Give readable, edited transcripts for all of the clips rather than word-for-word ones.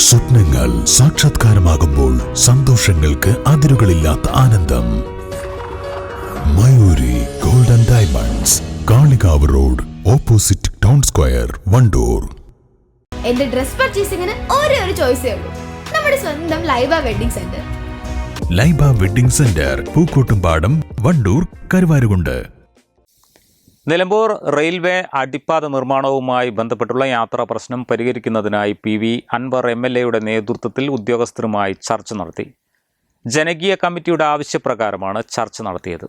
സ്വപ്നങ്ങൾ സാക്ഷാത്കാരമാകുമ്പോൾ സന്തോഷങ്ങൾക്ക് അതിരുകളില്ലാത്ത ആനന്ദം. Mayuri golden diamonds, Kalikavu road, opposite town square, Wandoor. എന്റെ ഡ്രസ് പർച്ചേസിംഗിന് ഒരേ ഒരു ചോയ്സേ ഉള്ളൂ, നമ്മുടെ സ്വന്തം Laiba wedding centre. Laiba wedding centre, Pookkottumpadam, Wandoor, Karuvarakundu. Nilambur railway അടിപ്പാത നിർമ്മാണവുമായി ബന്ധപ്പെട്ടുള്ള യാത്രാ പ്രശ്നം പരിഹരിക്കുന്നതിനായി PV അൻവർ MLA നേതൃത്വത്തിൽ ഉദ്യോഗസ്ഥരുമായി ചർച്ച നടത്തി. ജനകീയ കമ്മിറ്റിയുടെ ആവശ്യപ്രകാരമാണ് ചർച്ച നടത്തിയത്.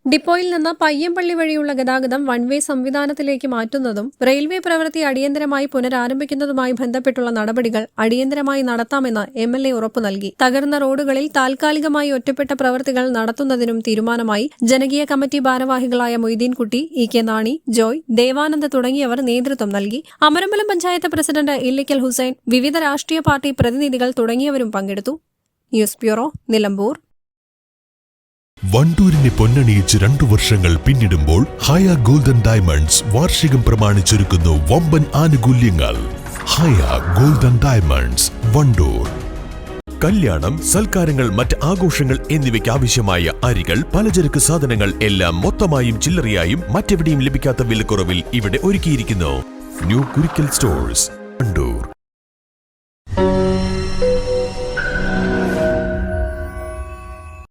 ഡിപ്പോയിൽ നിന്ന് പയ്യമ്പള്ളി വഴിയുള്ള ഗതാഗതം വൺ വേ സംവിധാനത്തിലേക്ക് മാറ്റുന്നതും റെയിൽവേ പ്രവൃത്തി അടിയന്തരമായി പുനരാരംഭിക്കുന്നതുമായി ബന്ധപ്പെട്ടുള്ള നടപടികൾ അടിയന്തരമായി നടത്താമെന്ന് MLA ഉറപ്പു നൽകി. തകർന്ന റോഡുകളിൽ താൽക്കാലികമായി ഒറ്റപ്പെട്ട പ്രവൃത്തികൾ നടത്തുന്നതിനും തീരുമാനമായി. ജനകീയ കമ്മിറ്റി ഭാരവാഹികളായ മൊയ്തീൻകുട്ടി, EK നാണി, ജോയ്, ദേവാനന്ദ് തുടങ്ങിയവർ നേതൃത്വം നൽകി. അമരമ്പലം പഞ്ചായത്ത് പ്രസിഡന്റ് ഇല്ലിക്കൽ ഹുസൈൻ, വിവിധ രാഷ്ട്രീയ പാർട്ടി പ്രതിനിധികൾ തുടങ്ങിയവരും പങ്കെടുത്തു. News bureau, Nilambur. വണ്ടൂരിനെ പൊന്നണിയിച്ച് 2 വർഷങ്ങൾ പിന്നിടുമ്പോൾ ഹയ ഗോൾഡൻ ഡയമണ്ട്സ് വാർഷികം പ്രമാണിച്ചൊരുക്കുന്നു വമ്പൻ ആനുകൂല്യങ്ങൾ. ഹയ ഗോൾഡൻ ഡയമണ്ട്സ്, വണ്ടൂർ. കല്യാണം, സൽക്കാരങ്ങൾ, മറ്റ് ആഘോഷങ്ങൾ എന്നിവയ്ക്ക് ആവശ്യമായ അരികൾ, പലചരക്ക് സാധനങ്ങൾ എല്ലാം മൊത്തമായും ചില്ലറയായും മറ്റെവിടെയും ലഭിക്കാത്ത വിലക്കുറവിൽ ഇവിടെ ഒരുക്കിയിരിക്കുന്നു. New Kurikkal stores, Wandoor.